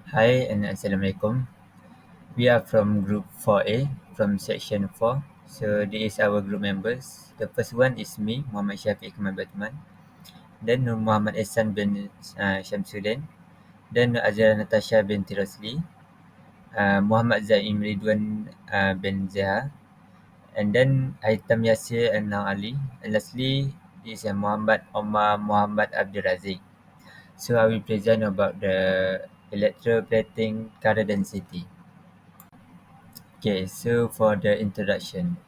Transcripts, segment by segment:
Hi and Assalamualaikum. We are from Group 4A from Section 4. So this is our group members. The first one is me, Muhammad Syafiq Kamal Batman. Then Nur Muhammad Ehsan bin Syamsuddin. Then Nur Azra Natasha binti Rosli. Muhammad Zaim Ridwan bin Zahar. And then Aitam Yasir and Now Ali. And lastly is Muhammad Omar Muhammad Abdul Razik. So I will present about the electroplating current density. Okay, so for the introduction,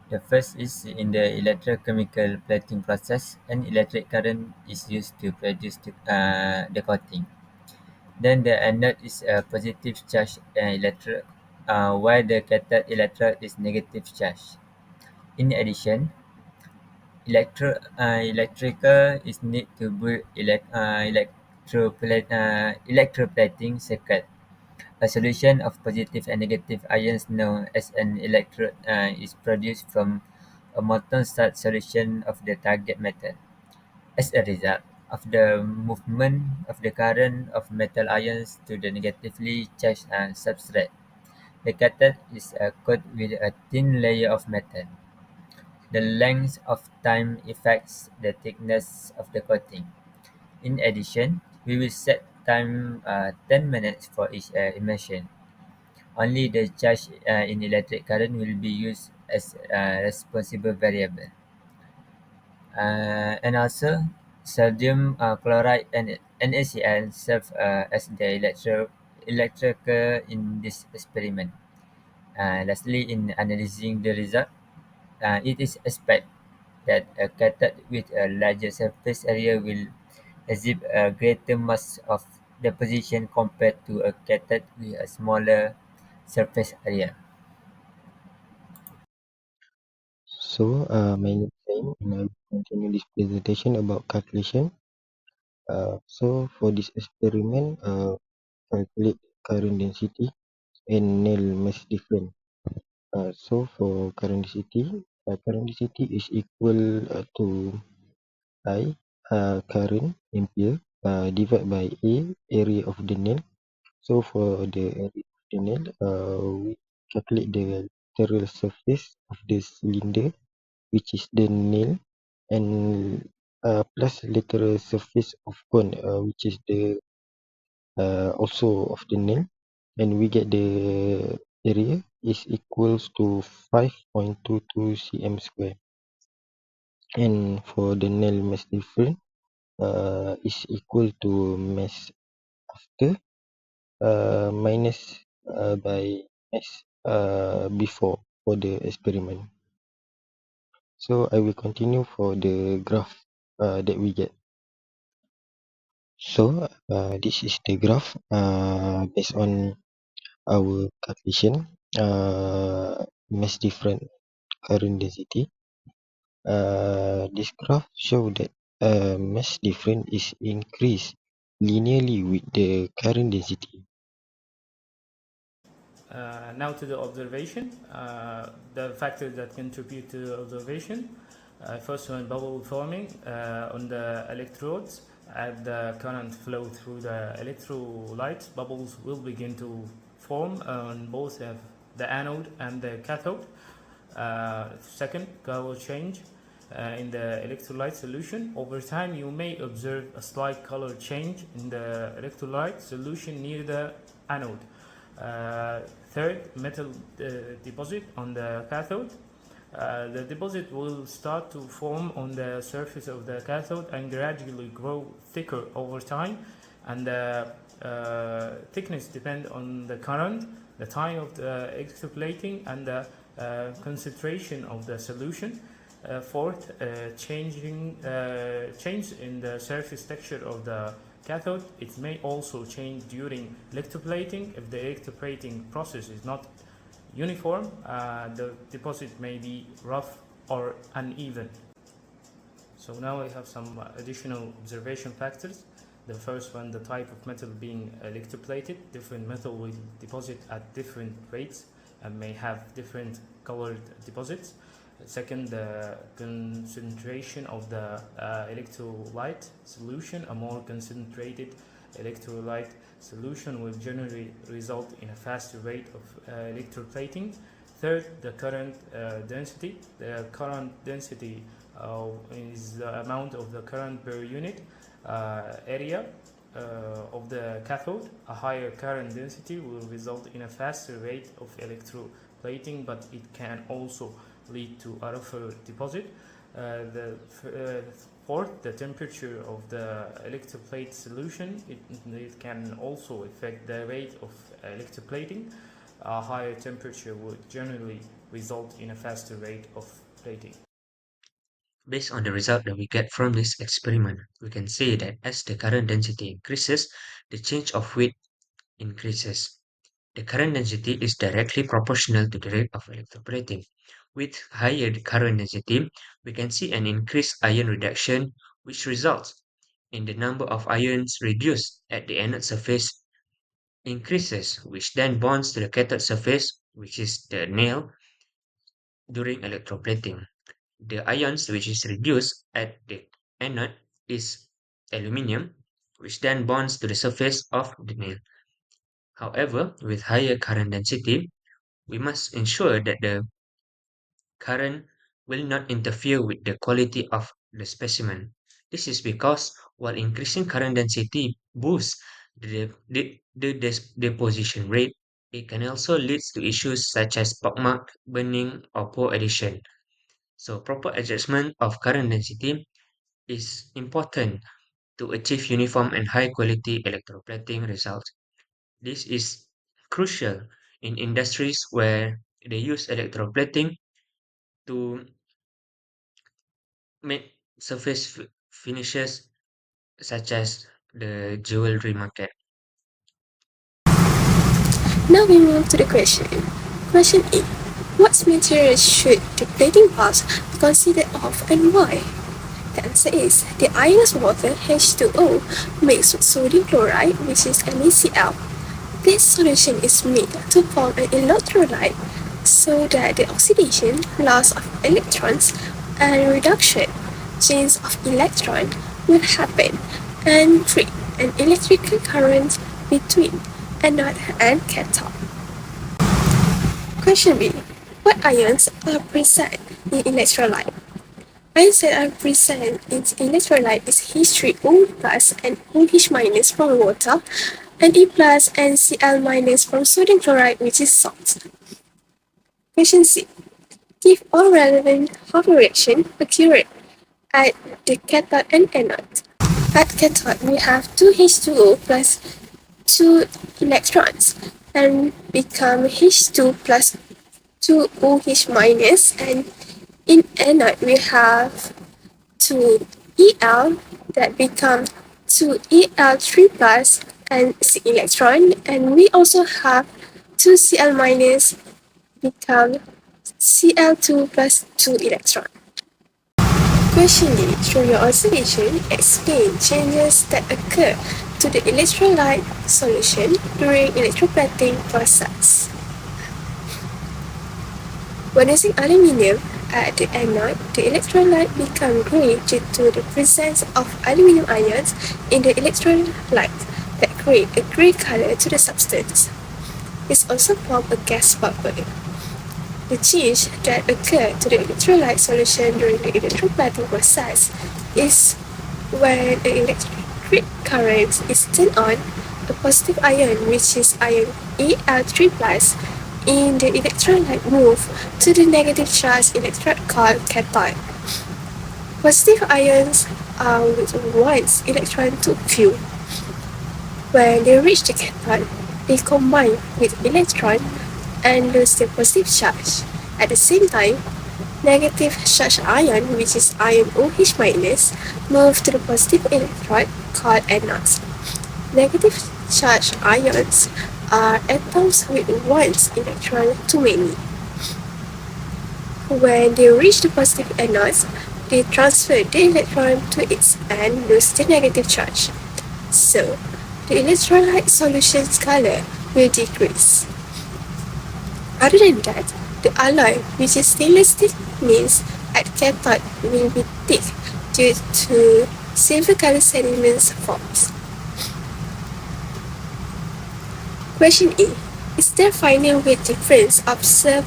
the first is in the electrochemical plating process, an electric current is used to produce the coating. Then the anode is a positive charge electrode, while the cathode electrode is negative charge. In addition, electrical is need to build electroplating circuit. A solution of positive and negative ions known as an electrode is produced from a molten salt solution of the target metal. As a result of the movement of the current of metal ions to the negatively charged substrate, the cathode is coated with a thin layer of metal. The length of time affects the thickness of the coating. In addition, we will set time 10 minutes for each immersion. Only the charge in electric current will be used as a responsible variable. And also, sodium chloride and NaCl serve as the electrical in this experiment. Lastly, in analyzing the result, it is expected that a cathode with a larger surface area will exhibit a greater mass of deposition compared to a cathode with a smaller surface area. My name is Zain, and I will continue this presentation about calculation. For this experiment, calculate current density and nail mass difference. For current density is equal to I, current ampere, divided by A, area of the nail. So for the area of the nail, we calculate the lateral surface of the cylinder, which is the nail, and plus lateral surface of cone, which is the also of the nail, and we get the area is equals to 5.22 cm square. And for the nail mass difference, is equal to mass after minus by mass before for the experiment. So I will continue for the graph that we get. So this is the graph based on our calculation, mass difference current density. This graph show that mass difference is increased linearly with the current density. Now to the observation, the factors that contribute to the observation. First one, bubble forming on the electrodes. As the current flow through the electrolytes, bubbles will begin to form on both the anode and the cathode. Second, color change in the electrolyte solution. Over time, you may observe a slight color change in the electrolyte solution near the anode. Third, metal deposit on the cathode. The deposit will start to form on the surface of the cathode and gradually grow thicker over time, and the thickness depends on the current, the time of the electroplating, and the concentration of the solution. Fourth, change in the surface texture of the cathode. It may also change during electroplating. If the electroplating process is not uniform, the deposit may be rough or uneven. So now I have some additional observation factors. The first one, the type of metal being electroplated. Different metal will deposit at different rates and may have different colored deposits. Second, the concentration of the electrolyte solution. A more concentrated electrolyte solution will generally result in a faster rate of electroplating. Third, the current density. The current density is the amount of the current per unit area of the cathode. A higher current density will result in a faster rate of electroplating, but it can also lead to a rougher deposit. Fourth, the temperature of the electroplate solution. It can also affect the rate of electroplating. A higher temperature would generally result in a faster rate of plating. Based on the result that we get from this experiment, we can say that as the current density increases, the change of weight increases. The current density is directly proportional to the rate of electroplating. With higher current density, we can see an increased ion reduction, which results in the number of ions reduced at the anode surface increases, which then bonds to the cathode surface, which is the nail, during electroplating. The ions which is reduced at the anode is aluminium, which then bonds to the surface of the nail. However, with higher current density, we must ensure that the current will not interfere with the quality of the specimen. This is because while increasing current density boosts the deposition rate, it can also lead to issues such as pockmark, burning, or poor adhesion. So proper adjustment of current density is important to achieve uniform and high quality electroplating results. This is crucial in industries where they use electroplating to make finishes such as the jewelry market. Now we move to the question. Question A. What materials should the plating pass be considered of and why? The answer is the ionized water H2O mixed with sodium chloride, which is NaCl. This solution is made to form an electrolyte so that the oxidation, loss of electrons, and reduction chains of electron will happen and create an electrical current between anode and cathode. Question B. What ions are present in electrolyte? Ions that are present in electrolyte is H3O plus and OH minus from water, and E plus and Cl minus from sodium chloride, which is salt. Question C. Give all relevant half reaction occurred at the cathode and anode. At cathode, we have 2H2O plus 2 electrons and become H2 plus 2 OH minus, and in anode we have 2 EL that become 2 EL3 plus and C electron, and we also have 2 Cl minus become Cl2 plus 2 electron. Question D. Through your observation, explain changes that occur to the electrolyte solution during electroplating process. When using aluminium at the anode, the electrolyte becomes grey due to the presence of aluminium ions in the electrolyte that create a grey color to the substance. This also forms a gas bubble. The change that occurs to the electrolyte solution during the electroplating process is when the electric current is turned on, a positive ion, which is ion Al3+, in the electrolyte move to the negative charge electrode called cathode. Positive ions are with one's electron to few. When they reach the cathode, they combine with electron and lose the positive charge. At the same time, negative charged ion, which is ion OH minus, move to the positive electrode called anodes. Negative charged ions are atoms with one's electron too many. When they reach the positive anodes, they transfer the electron to its and lose the negative charge. So, the electrolyte solution's color will decrease. Other than that, the alloy, which is stainless steel, means at cathode will be thick due to silver color sediments forms. Question A. Is there final weight difference observed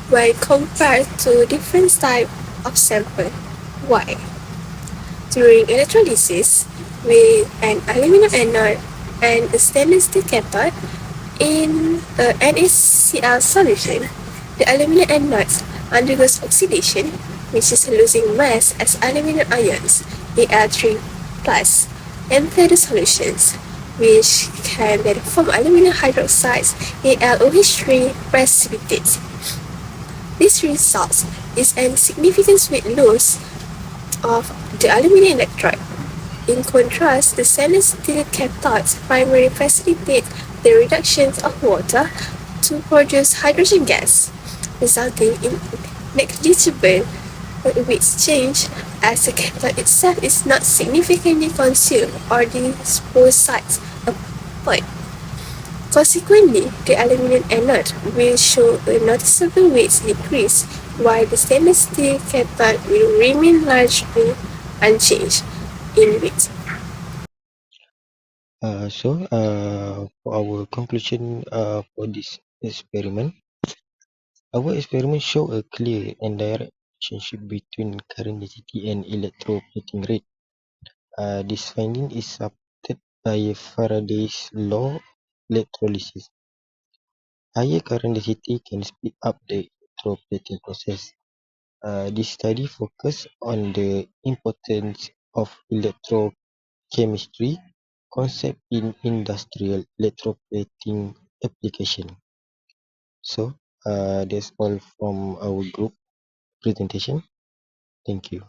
when compared to different type of sample? Why? During electrolysis with an aluminum anode and a stainless steel cathode in a NaCl solution, the aluminum anode undergoes oxidation, which is losing mass as aluminum ions Al3 plus enter the solutions, which can then form aluminum hydroxides AlOH3 precipitate. This results is a significant weight loss of the aluminum electrode. In contrast, the stainless steel cathodes primarily facilitate the reduction of water to produce hydrogen gas, resulting in negligible weight change as the cathode itself is not significantly consumed or disposed at a point. Consequently, the aluminum anode will show a noticeable weight decrease, while the stainless steel cathode will remain largely unchanged in weight. For our conclusion for this experiment, our experiment show a clear and direct relationship between current density and electroplating rate. This finding is supported by Faraday's law of electrolysis. Higher current density can speed up the electroplating process. This study focused on the importance of electrochemistry concept in industrial electroplating application. So that's all from our group presentation. Thank you.